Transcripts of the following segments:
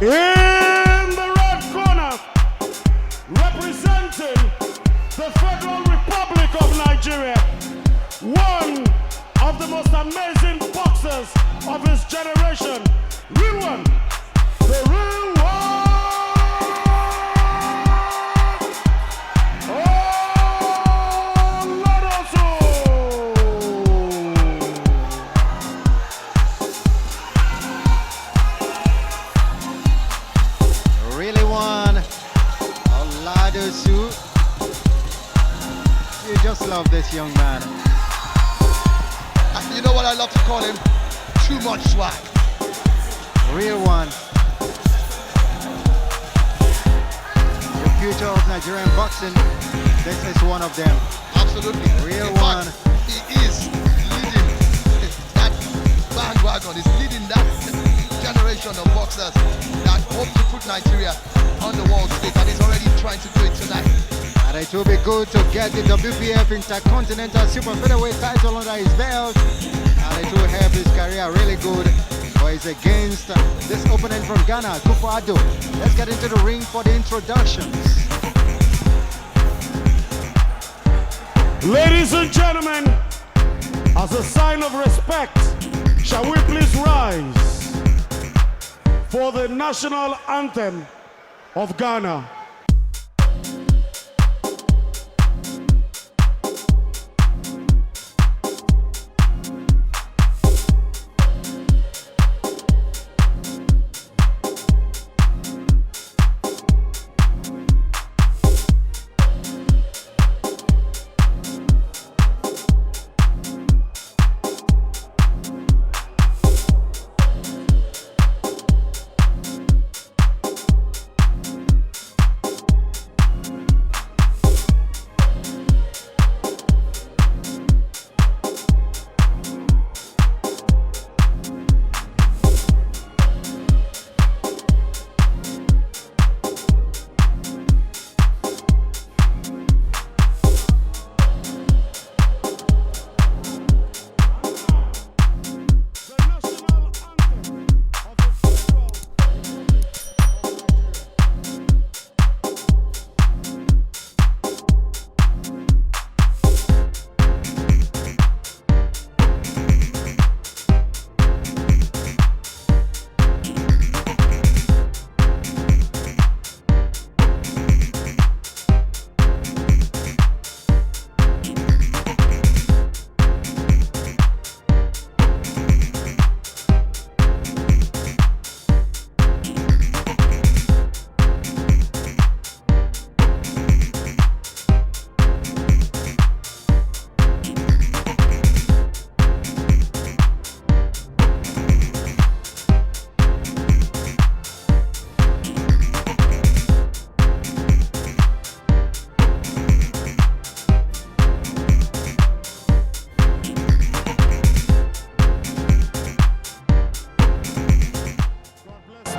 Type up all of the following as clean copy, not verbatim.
In the red corner, representing the Federal Republic of Nigeria, one of the most amazing boxers of his generation, Rilwan, the real one. Oladosu. Rilwan, Oladosu. You just love this young man. You know what I love to call him? Too much swag. Real one. The future of Nigerian boxing, this is one of them. Absolutely. Real In one. fact, he is leading that bandwagon. He's leading that generation of boxers that hope to put Nigeria on the world stage, and he's already trying to do it tonight. And it will be good to get the WBF Intercontinental Super Featherweight title under his belt. And it will help his career really good. But he's against this opponent from Ghana, Afuko Addo. Let's get into the ring for the introductions. Ladies and gentlemen, as a sign of respect, shall we please rise for the national anthem of Ghana.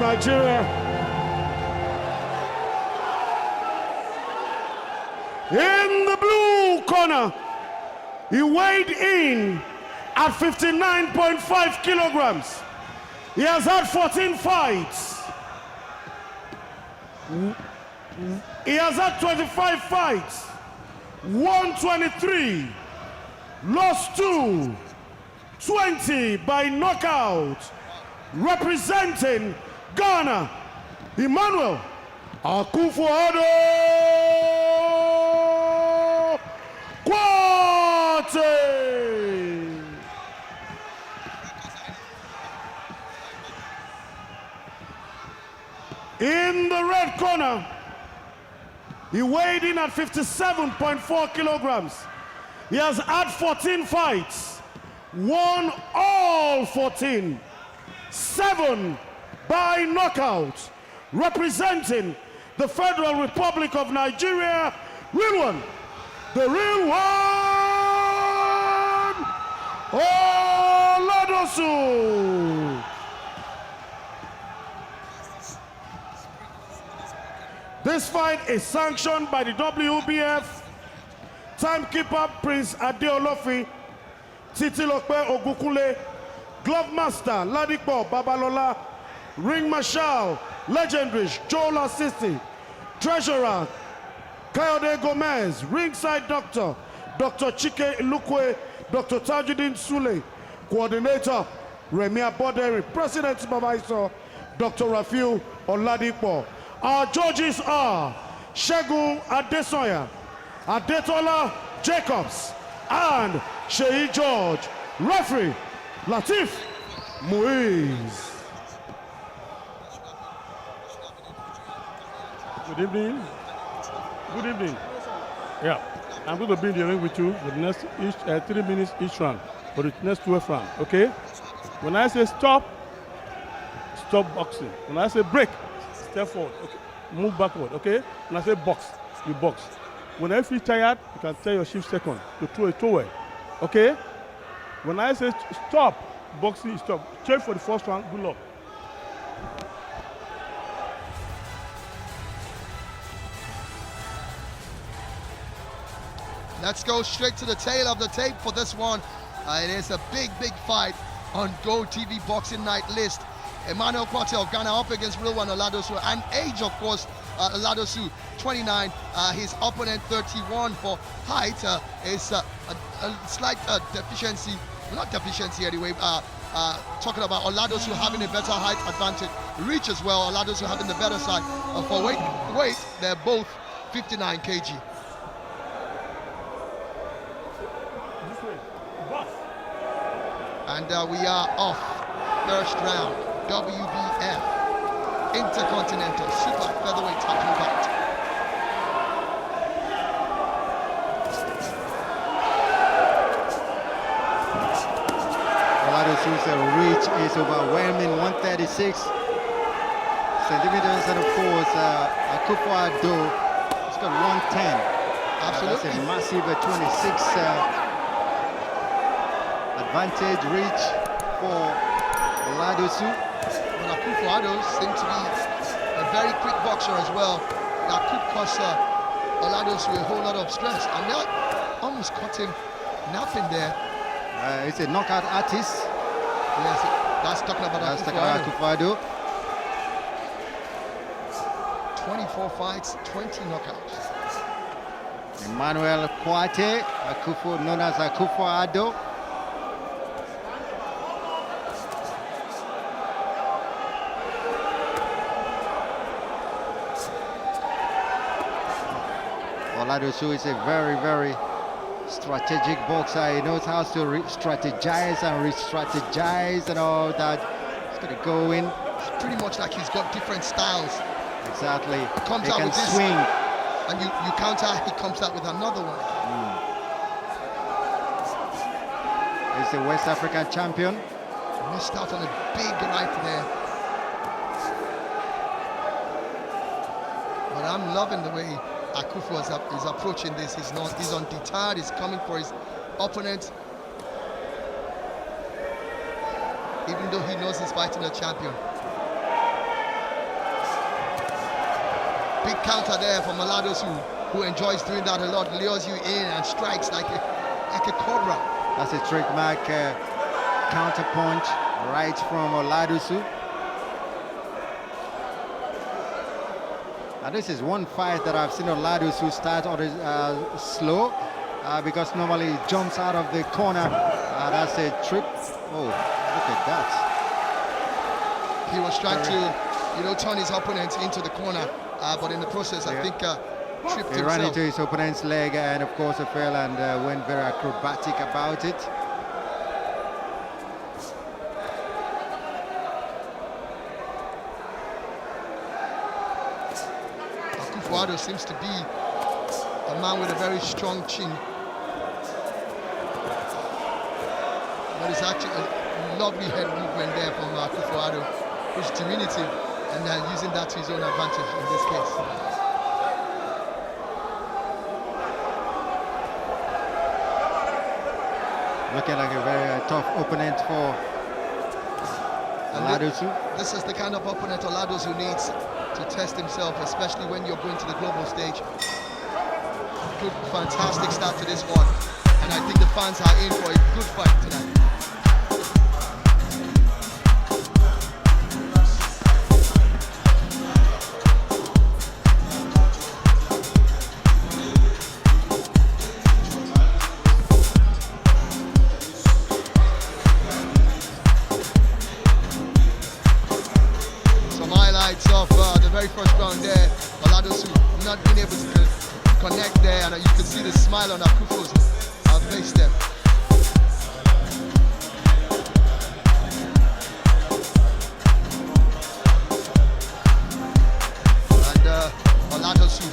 Nigeria. In the blue corner, he weighed in at 59.5 kilograms. He has had 14 fights. He has had 25 fights, won 23, lost 2, 20 by knockout. Representing Ghana, Emmanuel Afuko Addo Quartey. In the red corner, he weighed in at 57.4 kilograms. He has had 14 fights, won all 14. 7 by knockout, representing the Federal Republic of Nigeria, Rilwan, the real one, Oladosu. This fight is sanctioned by the WBF, timekeeper Prince Adeolofi, Titilope Ogukunle, Glove Master Ladipo Babalola, Ring Marshal, legendary Joel Assisti, Treasurer, Kayode Gomez, Ringside Doctor, Dr. Chike Ilukwe, Dr. Tajuddin Sule, Coordinator, Remi Aboderi, President Supervisor, Dr. Rafiu Oladipo. Our judges are Shegun Adesoya, Adetola Jacobs, and Sheyi George. Referee, Latif Muiz. Good evening. Good evening. Yeah, I'm going to be in the ring with you for the next 3 minutes each round for the next 12 rounds. Okay? When I say stop, stop boxing. When I say break, step forward. Okay? Move backward. Okay? When I say box, you box. When I feel tired, you can tell your shift second to throw a towel. Okay? When I say stop boxing, stop. Check for the first round. Good luck. Let's go straight to the tail of the tape for this one. It is a big fight on GOtv Boxing Night list. Emmanuel Quartey of Ghana up against Rilwan Oladosu, and age, of course, Oladosu 29, his opponent 31. For height is a slight deficiency, not deficiency anyway, talking about Oladosu having a better height advantage. Reach as well, Oladosu having the better side. For weight, they're both 59 kg. And we are off. First round, WBF Intercontinental Super Featherweight title bout. Oladosu's reach is overwhelming, 136 centimeters, and of course, Afuko Addo has got 110. Absolutely. That's a massive 26 advantage reach for Oladosu. But Afuko Addo seems to be a very quick boxer as well. That could cause Oladosu a whole lot of stress. And that almost caught him napping there. It's a knockout artist. Yes, that's talking about Afuko Addo. 24 fights, 20 knockouts. Emmanuel Quartey, known as Afuko Addo. Oladosu is a very strategic boxer. He knows how to strategize and re-strategize and all that. He's got to go in. It's pretty much like he's got different styles. Exactly. He comes out can with this, swing. And you counter, he comes out with another one. He's the West African champion. Missed out on a big right there. But I'm loving the way Afuko is approaching this. He's undeterred. He's coming for his opponent, even though he knows he's fighting a champion. Big counter there from Oladosu, who enjoys doing that a lot. Lures you in and strikes like a cobra. That's a trademark counter punch right from Oladosu. And this is one fight that I've seen Oladosu start slow, because normally he jumps out of the corner. That's a trip. Oh, look at that. He was trying to, turn his opponent into the corner, but in the process, I think tripped himself. He ran into his opponent's leg, and of course he fell and went very acrobatic about it. Afuko Addo seems to be a man with a very strong chin. But it's actually a lovely head movement there from Afuko Addo, who's diminutive, and using that to his own advantage in this case. Looking like a very tough opponent for Oladosu. This is the kind of opponent Oladosu needs to test himself, especially when you're going to the global stage. Good, fantastic start to this one, and I think the fans are in for a good fight tonight. highlights of the very first round there. Oladosu not being able to connect there, and you can see the smile on Afuko's face there. And Oladosu,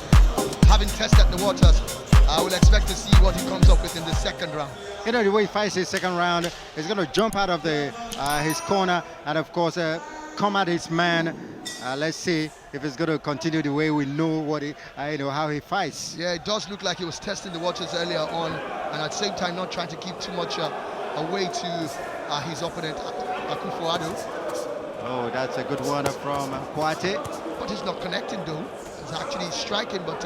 having tested the waters, I will expect to see what he comes up with in the second round. You know, the way he fights his second round, he's going to jump out of his corner and, of course, come at his man. Let's see if it's going to continue the way we know what how he fights. Yeah, it does look like he was testing the waters earlier on, and at the same time not trying to keep too much away to his opponent, Afuko Addo. Oh, that's a good one from Quartey. But he's not connecting though. He's actually striking, but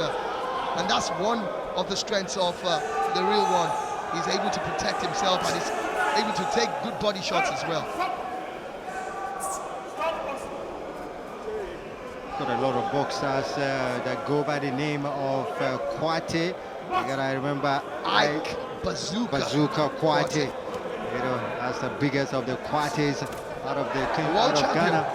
and that's one of the strengths of the real one. He's able to protect himself and he's able to take good body shots as well. Got a lot of boxers that go by the name of Quartey. You gotta remember Ike Bazooka Quartey. You know, that's the biggest of the Quarteys out of Ghana.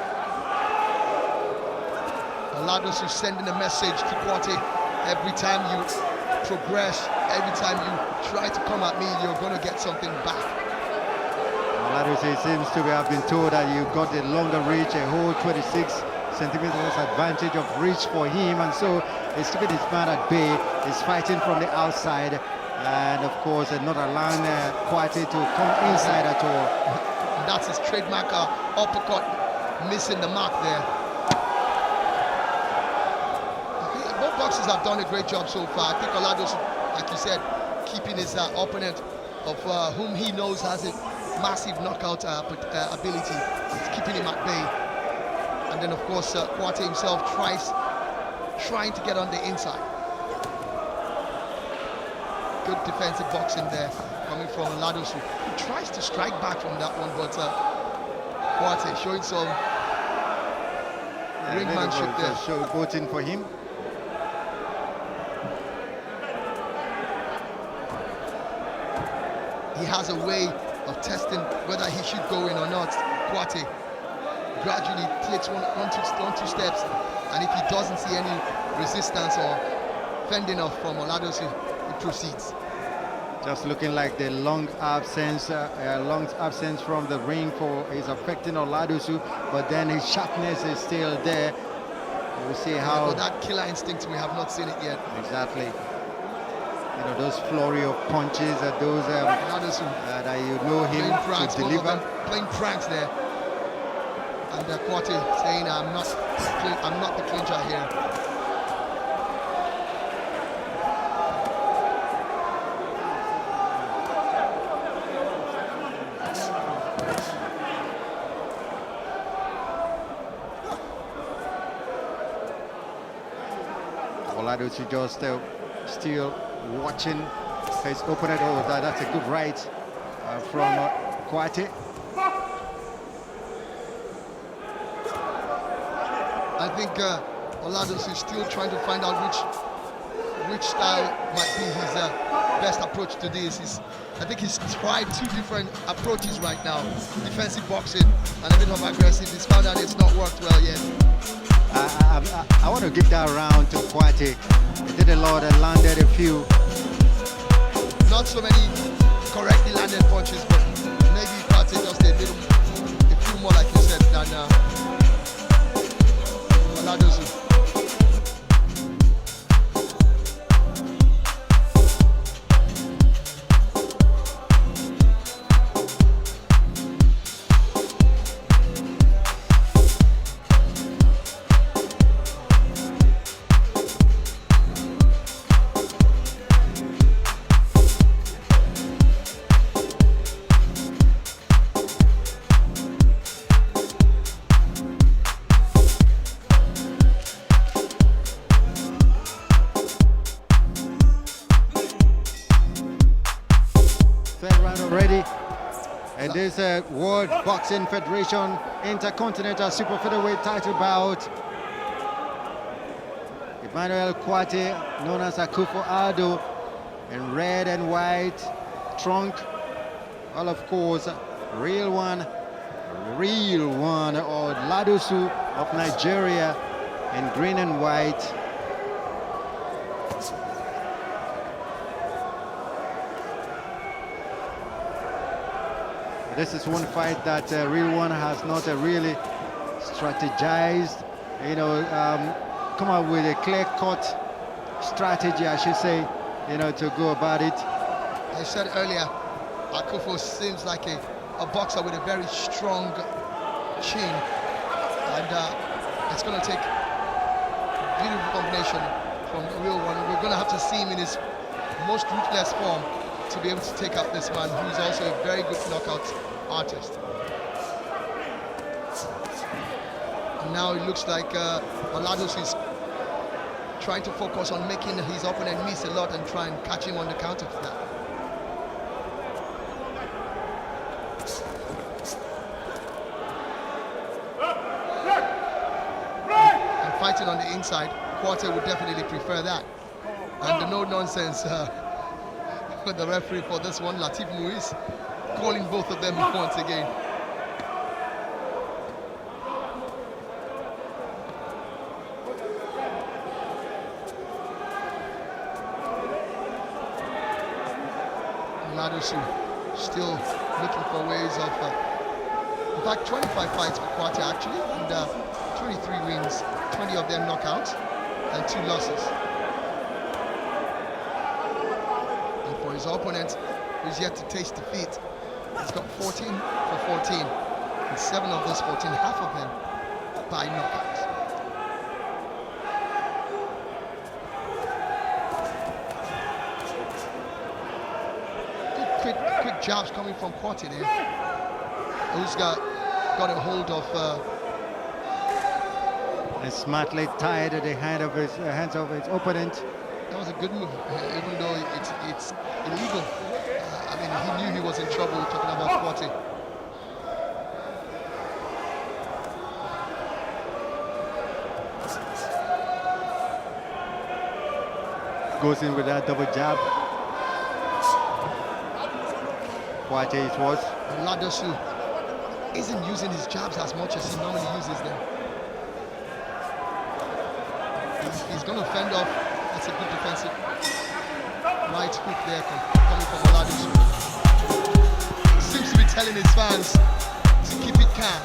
Oladosu is sending a message to Quartey. Every time you progress, every time you try to come at me, you're going to get something back. Oladosu seems to have been told that you got a longer reach, a whole 26 centimeters advantage of reach for him, and so he's keeping his man at bay. He's fighting from the outside, and of course not allowing Quartey to come inside at all. That's his trademark uppercut, missing the mark there. Both boxers have done a great job so far. I think Oladosu, like you said, keeping his opponent of whom he knows has a massive knockout ability. He's keeping him at bay. And then, of course, Quartey himself trying to get on the inside. Good defensive boxing there, coming from Oladosu. He tries to strike back from that one, but Quartey showing some ringmanship there. Showboating for him. He has a way of testing whether he should go in or not. Quartey gradually takes one, two steps, and if he doesn't see any resistance or fending off from Oladosu, he proceeds. Just looking like the long absence from the ring is affecting Oladosu, but then his sharpness is still there. We'll see how. But that killer instinct, we have not seen it yet. Exactly. You know, those flurry of punches, those that you know him pranks, to deliver. Playing pranks there. And Quartey saying, I'm not the clincher here. Oladosu just still watching his opponent. Oh, that's a good right from Quartey. I think Oladosu is still trying to find out which style might be his best approach to this. I think he's tried two different approaches right now: defensive boxing and a bit of aggressive. He's found out it's not worked well yet. I want to give that round to Quartey. He did a lot and landed a few. Not so many correctly landed punches, but maybe Quartey just a few more, like you said, than Oladosu. And this World Boxing Federation Intercontinental Super Featherweight title bout. Emmanuel Quartey, known as Afuko Addo, in red and white trunk. Well, of course, Rilwan Rilwan or Oladosu of Nigeria in green and white. This is one fight that Rilwan has not really strategized, come up with a clear-cut strategy, I should say, to go about it. I said earlier, Akufo seems like a boxer with a very strong chin, and it's going to take a beautiful combination from Rilwan. We're going to have to see him in his most ruthless form to be able to take out this man, who's also a very good knockout artist. And now it looks like Oladosu is trying to focus on making his opponent miss a lot and try and catch him on the counter for that. And fighting on the inside, Quartey would definitely prefer that. And the no-nonsense with the referee for this one, Latif Muiz, calling both of them once again. Oladosu still looking for ways of, in fact, 25 fights for Quartey actually, and 23 wins, 20 of them knockouts, and 2 losses. And for his opponent, who's yet to taste defeat, he's got 14 for 14, and 7 of those 14, half of them by knockout. Quick jabs coming from Quartey there, who's got a hold of and smartly tied at the hands of his opponent. That was a good move, even though it's illegal. I mean, he knew he was in trouble, talking about Quartey. Goes in with that double jab. Quartey it was. Oladosu isn't using his jabs as much as he normally uses them. He's going to fend off. That's a good defensive right hook there coming from Oladosu. Seems to be telling his fans to keep it calm.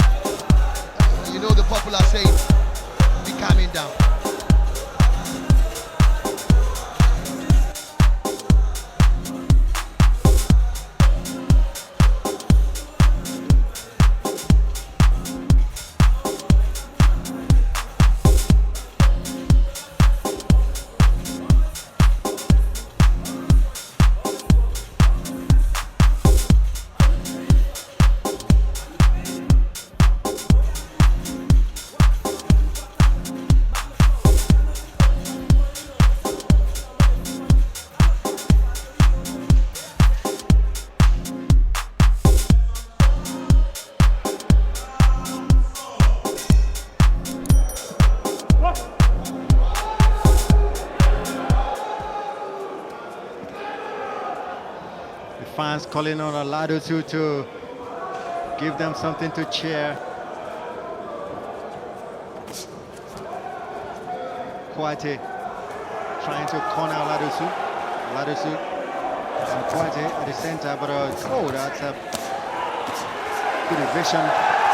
You know the popular saying, be calming down. Fans calling on Oladosu to give them something to cheer. Quartey trying to corner Oladosu. Oladosu and Quartey at the center, but that's a good vision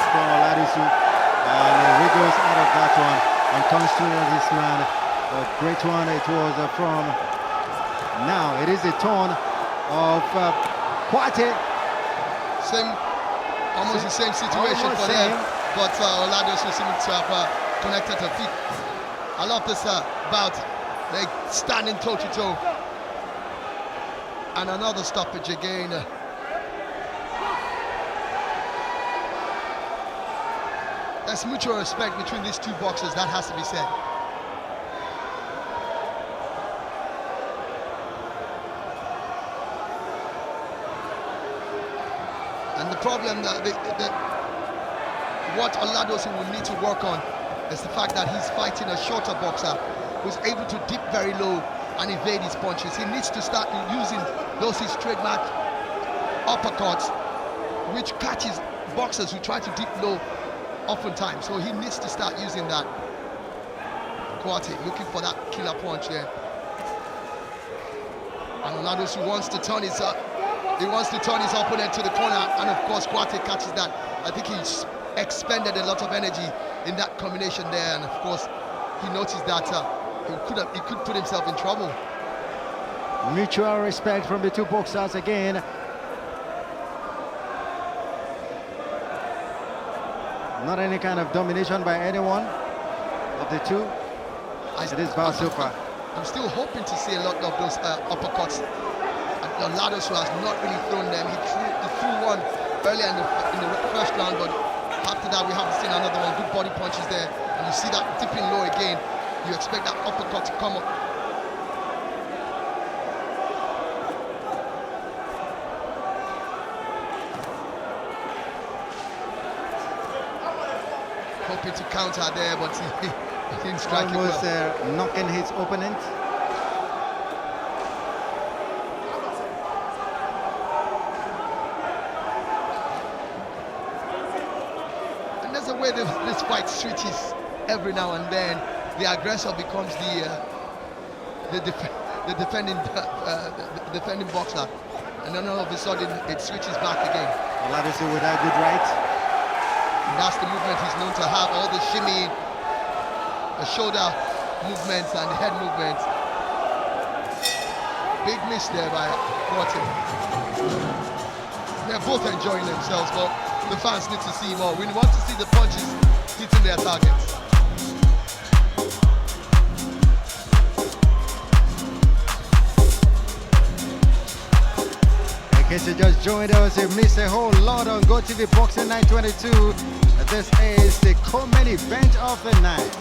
from Oladosu. And he wriggles out of that one and comes towards this man. A great one it was from. Now it is a turn of Quartey. Almost the same situation for them, but Oladosu seems to have connected her feet. I love this bout. They standing toe to toe, and another stoppage again. There's mutual respect between these two boxers. That has to be said. And the problem that what Oladosu will need to work on is the fact that he's fighting a shorter boxer who's able to dip very low and evade his punches. He needs to start using those his trademark uppercuts, which catches boxers who try to deep low oftentimes, so he needs to start using that. Quartey looking for that killer punch there. And Oladosu wants to turn his opponent to the corner, and of course Quartey catches that. I think he's expended a lot of energy in that combination there, and of course he noticed that he could put himself in trouble. Mutual respect from the two boxers again. Not any kind of domination by anyone of the two. It is Balsupa. I'm still hoping to see a lot of those uppercuts. And Oladosu has not really thrown them. He threw one earlier in the first round, but after that we haven't seen another one. Good body punches there, and you see that dipping low again. You expect that uppercut to come up. Hoping to counter there, but he didn't strike it well. Almost knocking his opponent. And there's a way this fight switches every now and then. The aggressor becomes the defending boxer, and then all of a sudden it switches back again. Oladosu with a good right. And that's the movement he's known to have, all the shimmy, the shoulder movements and the head movements. Big miss there by Quartey. They're both enjoying themselves, but the fans need to see more. We want to see the punches hitting their targets. In case you just joined us, you missed a whole lot on GOtv Boxing Night 22. This is the co-main event of the night.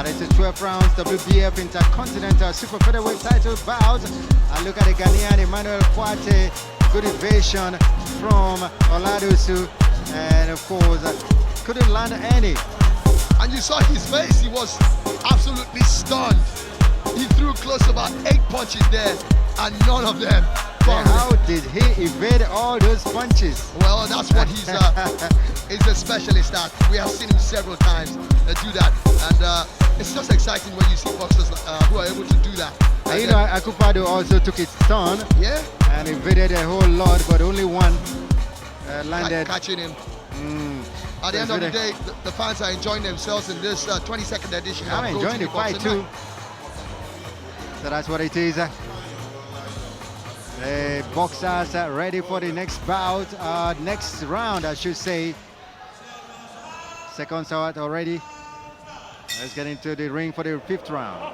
It's a 12 rounds WBF Intercontinental Super Featherweight title bout. And look at the Ghanaian Emmanuel Quartey. Good evasion from Oladosu, and of course couldn't land any. And you saw his face, he was absolutely stunned. He threw close to about 8 punches there, and none of them. How did he evade all those punches? Well, that's what he's a specialist at. We have seen him several times do that, and it's just exciting when you see boxers who are able to do that. And you know, Afuko Addo also took his turn, yeah, and evaded a whole lot, but only one landed. Catching him. At the end of the day, the fans are enjoying themselves in this 22nd edition. I'm enjoying the fight too. So that's what it is. The boxers are ready for the next bout, next round, I should say. Seconds out already. Let's get into the ring for the 5th round.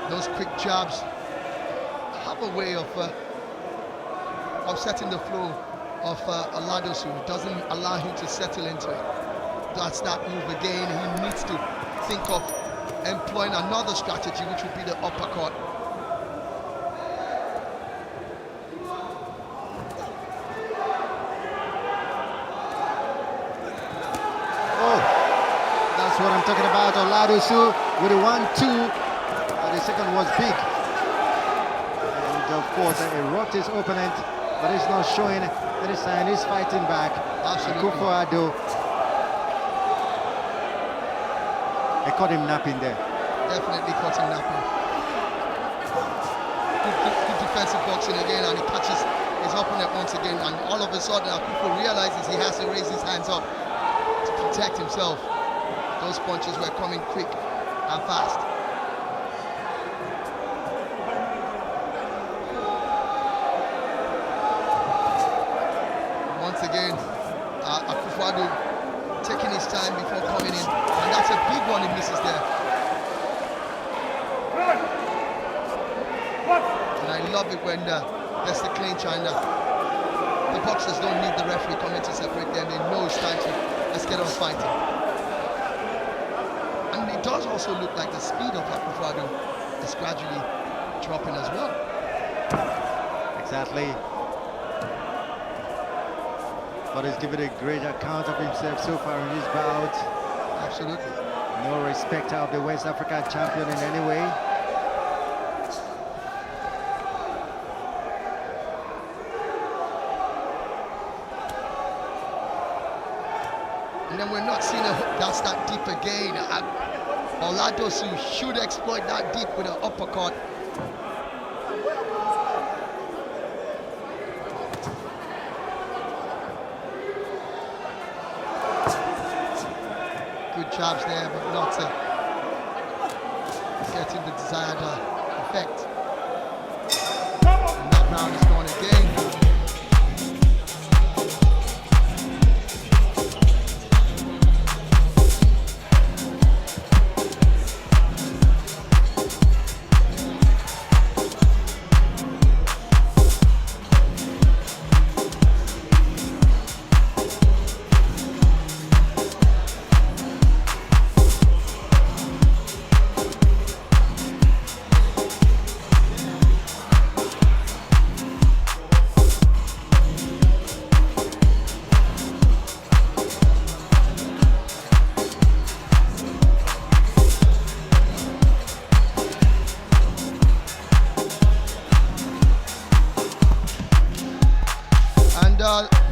Those quick jabs have a way of setting the flow of Oladosu. It doesn't allow him to settle into it. That's that move again. He needs to think of employing another strategy, which would be the uppercut. Oh, that's what I'm talking about. Oladosu with a 1-2. The second was big. And of course, he rocked his opponent, but he's not showing any sign. He's fighting back. Afuko Addo. They caught him napping there. Definitely caught him napping. Good defensive boxing again, and he catches his opponent once again, and all of a sudden Afuko realizes he has to raise his hands up to protect himself. Those punches were coming quick and fast. Once again, Afuko Addo taking his time before coming in, and that's a big one he misses there. And I love it when there's the clinch, and the boxers don't need the referee coming to separate them. They know it's time to let's get on fighting. And it does also look like the speed of Afuko Addo is gradually dropping as well. Exactly. but he's given a great account of himself so far in this bout. Absolutely. No respect of the West African champion in any way. And then we're not seeing a hook that's that deep again. Oladosu should exploit that deep with an uppercut. Good jabs there, but not getting the desired effect. And that round is gone again.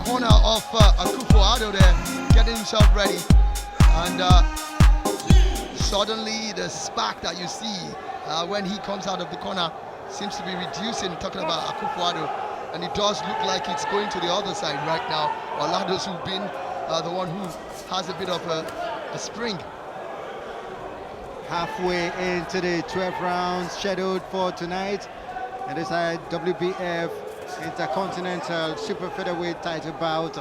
Corner of Afuko Addo there, getting himself ready, and suddenly the spark that you see when he comes out of the corner seems to be reducing, talking about Afuko Addo, and it does look like it's going to the other side right now. Oladosu being the one who has a bit of a spring. Halfway into the 12 rounds scheduled for tonight, and this is WBF Intercontinental Super Featherweight title bout,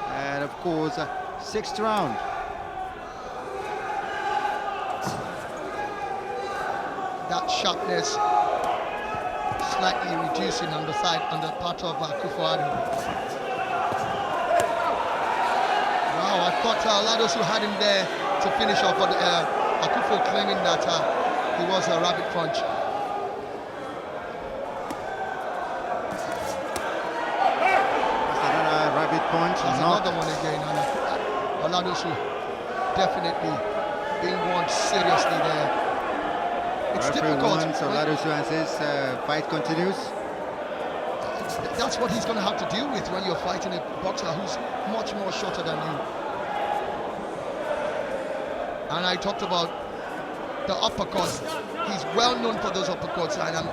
and of course, 6th round. That sharpness slightly reducing on the part of Afuko Addo. Wow, I thought Oladosu had him there to finish off, but Afuko claiming that he was a rabbit punch. Punch. That's another one again. Oladosu definitely being warned seriously there. It's difficult. Oladosu and says fight continues. That's what he's going to have to deal with when you're fighting a boxer who's much more shorter than you. And I talked about the uppercuts. He's well known for those uppercuts, and I'm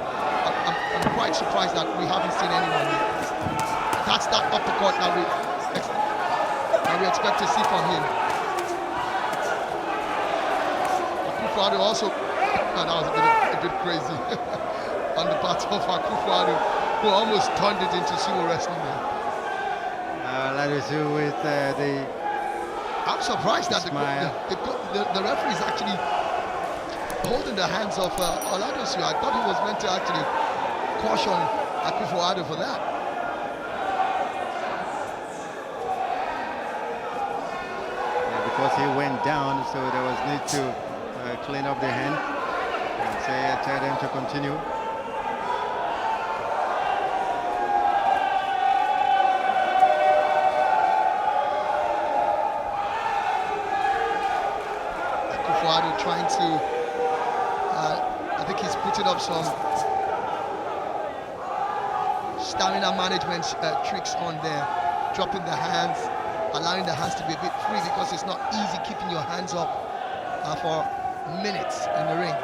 quite surprised that we haven't seen anyone yet. That's that uppercut that we expect to see from him. Afuko Addo also, that was a bit crazy on the part of Afuko Addo, who almost turned it into sumo wrestling there. Oladosu with the... I'm surprised that the referee is actually holding the hands of Oladosu. I thought he was meant to actually caution Afuko Addo for that. Because he went down, so there was need to clean up the hand and tell them to continue. Afuko Addo trying to, I think he's putting up some stamina management tricks on there, dropping the hands, allowing the hands to be a bit free, because it's not easy keeping your hands up for minutes in the ring.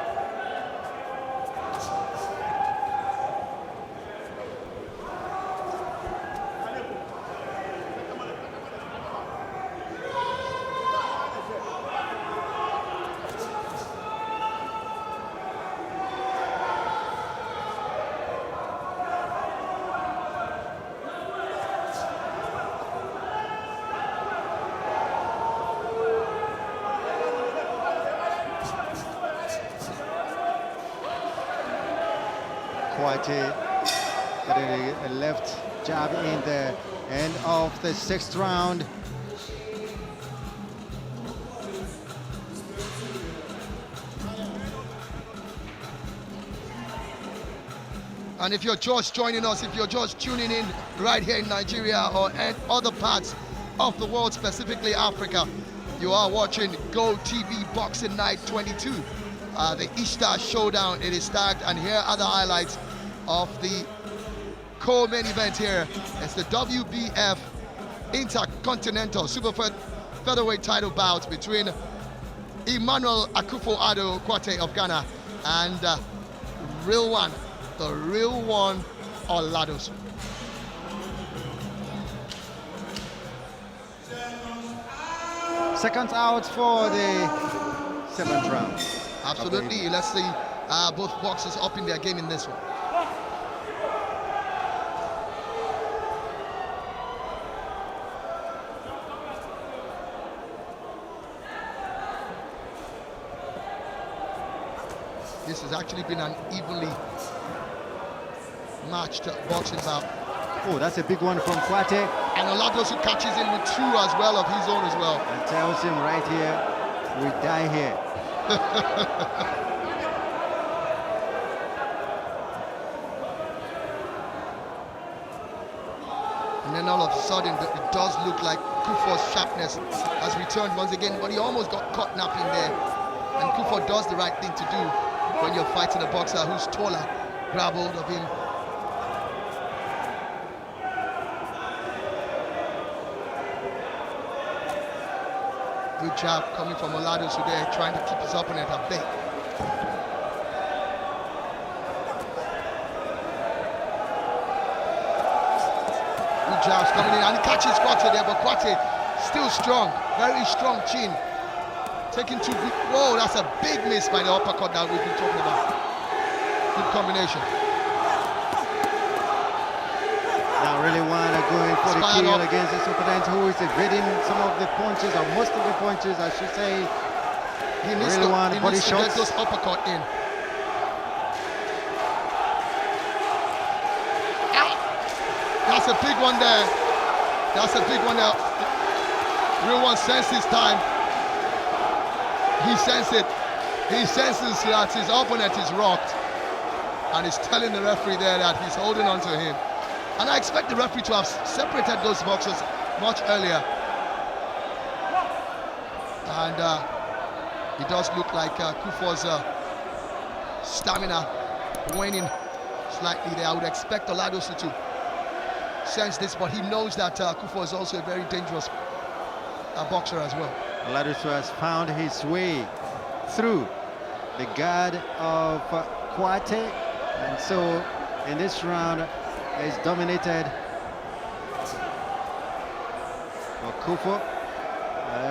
Quartey getting a left jab in the end of the 6th round. And if you're just joining us, if you're just tuning in right here in Nigeria or at other parts of the world, specifically Africa. You are watching GOtv Boxing Night 22, the Easter Showdown. It is tagged, and here are the highlights of the co-main event here. It's the WBF Intercontinental Super Featherweight title bout between Emmanuel Afuko Addo Quartey of Ghana and Rilwan, the real one, Oladosu. Seconds out for the 7th round. Absolutely. Let's see both boxers up in their game in this one. This has actually been an evenly matched boxing bout. Oh, that's a big one from Quartey. And Oladosu catches in with 2 as well of his own as well. And tells him right here, we die here. And then all of a sudden, it does look like Kufuor's sharpness has returned once again, but he almost got caught napping there. And Kufuor does the right thing to do when you're fighting a boxer who's taller. Grab hold of him. Good job coming from Oladosu there, trying to keep his opponent at bay. Good jobs coming in, and he catches Quartey there, but Quartey still strong, very strong chin. Taking 2 big, whoa, that's a big miss by the uppercut that we've been talking about. Good combination. Now Rilwan going for the kill against his opponent, who is evading some of the punches, or most of the punches, I should say. He needs to get those uppercut in. That's a big one there. That's a big one there. Rilwan senses time. He senses it. He senses that his opponent is rocked. And he's telling the referee there that he's holding on to him. And I expect the referee to have separated those boxers much earlier. And it does look like Kufuor's stamina waning slightly there. I would expect Oladosu to sense this, but he knows that Kufuor is also a very dangerous boxer as well. Oladosu has found his way through the guard of Quartey, and so in this round is dominated for Kufuor,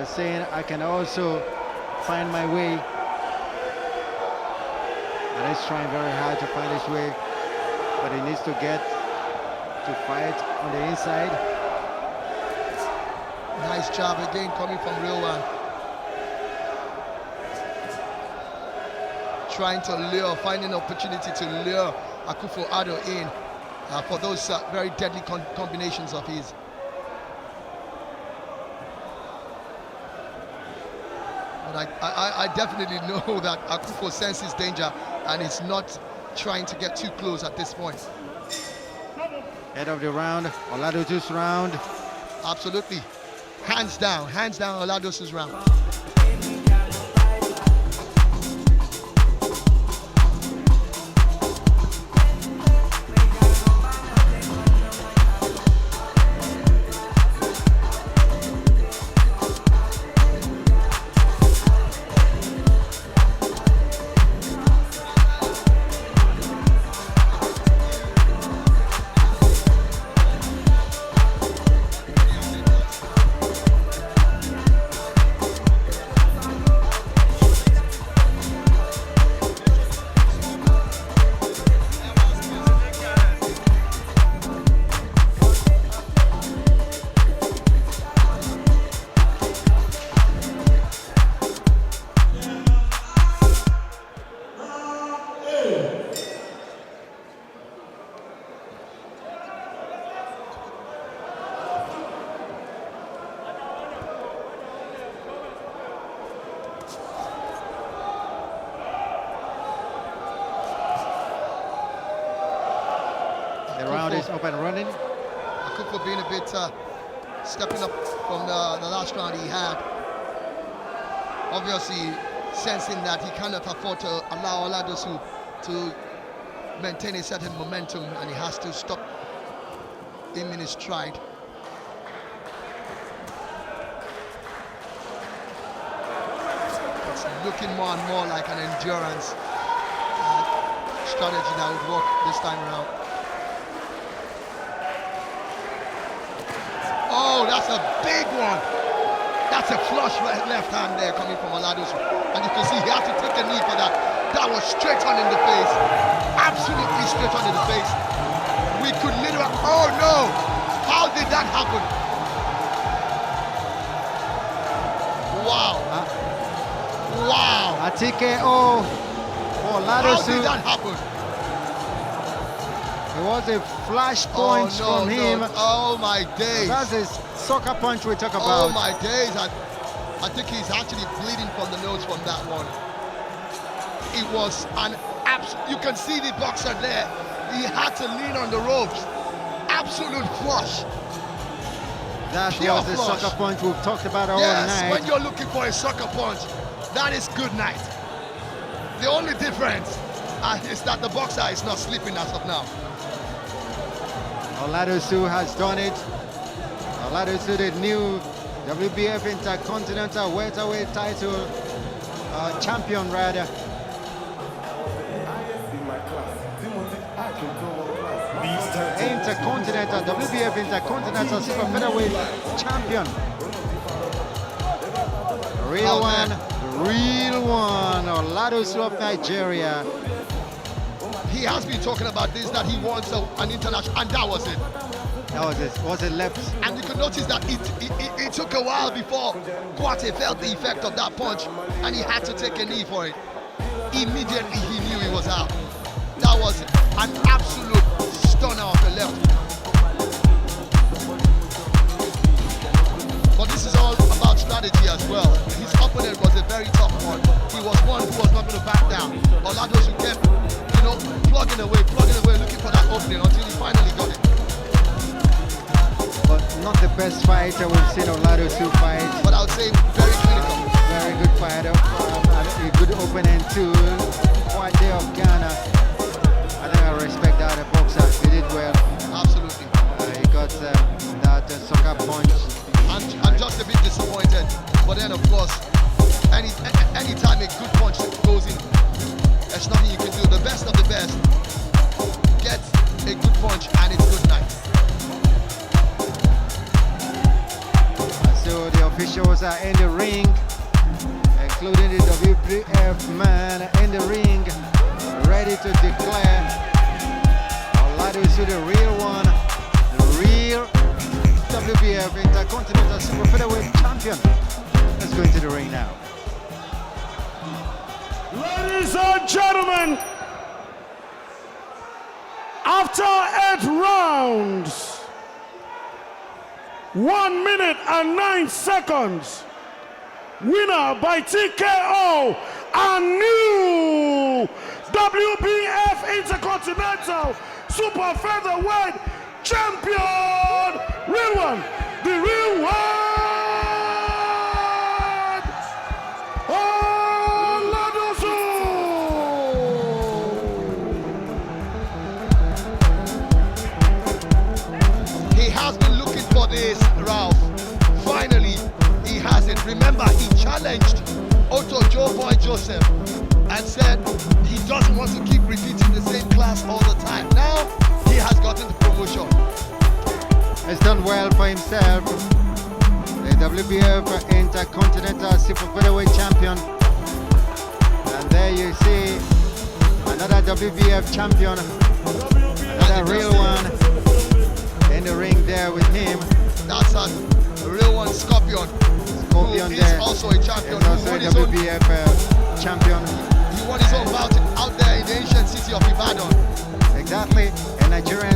saying I can also find my way, and he's trying very hard to find his way, but he needs to get to fight on the inside. Nice job again coming from Rilwan. Trying to lure, finding an opportunity to lure Afuko Addo in for those very deadly combinations of his. But I definitely know that Afuko senses danger and is not trying to get too close at this point. Head of the round, Oladosu's round. Absolutely. Hands down Oladosu's round. The round is up and running. Afuko being a bit stepping up from the last round he had. Obviously, sensing that he cannot afford to allow Oladosu to maintain a certain momentum, and he has to stop him in his stride. It's looking more and more like an endurance strategy that would work this time around. Oh, that's a big one. That's a flush left hand there coming from Oladosu. And you can see he had to take a knee for that. That was straight on in the face. Absolutely straight on in the face. We could literally, oh no! How did that happen? Wow. Wow. A TKO for Oladosu. How did that happen? It was a flash punch from him. Oh my days. That's his soccer punch we talk about. Oh my days. I think he's actually bleeding from the nose from that one. It was an you can see the boxer there. He had to lean on the ropes. Absolute flush. That Pure was the flush. soccer punch we've talked about all Yes, night. when you're looking for a sucker punch, that is good night. The only difference is that the boxer is not sleeping as of now. Oladosu has done it. Oladosu, the new WBF Intercontinental welterweight title champion, rather. Intercontinental, WBF Intercontinental Super Featherweight champion. Real one, Oladosu of Nigeria. He has been talking about this, that he wants an international, and that was it. That was it. Was it left? And you can notice that it took a while before Quartey felt the effect of that punch, and he had to take a knee for it. Immediately he knew he was out. That was an absolute stunner of the left. But this is all about strategy as well. His opponent was a very tough one. He was one who was not going to back down. Oladosu kept, plugging away, looking for that opening until he finally got it. But not the best fighter we've seen Oladosu fight. But I would say very clinical. Very good fighter. A good opponent too. Quartey of Ghana. I think I respect that boxer. He did well. Absolutely. He got that soccer punch. I'm just a bit disappointed. But then, of course, anytime a good punch goes in, there's nothing you can do. The best of the best gets a good punch, and it's good night. So the officials are in the ring, including the WBF man in the ring, ready to declare Oladosu the real one, the real WBF Intercontinental Super Featherweight champion. Let's go into the ring now. Ladies and gentlemen, after 8 rounds, 1 minute and 9 seconds, winner by TKO, a new WBF Intercontinental Super Featherweight champion, Rilwan, the real one, Oladosu. He has been looking for this, Ralph. Finally, he has it. Remember, he challenged Otto Joe Boy Joseph and said he doesn't want to keep repeating the same class all the time. Now, he has gotten the promotion. Has done well for himself. The WBF Intercontinental Super Featherweight champion. And there you see another WBF champion, another real one in the ring there with him. That's a real one, Scorpion. Scorpion who there. is also a champion. He's also a WBF champion. He won his own bout out there in the ancient city of Ibadan. Exactly. A Nigerian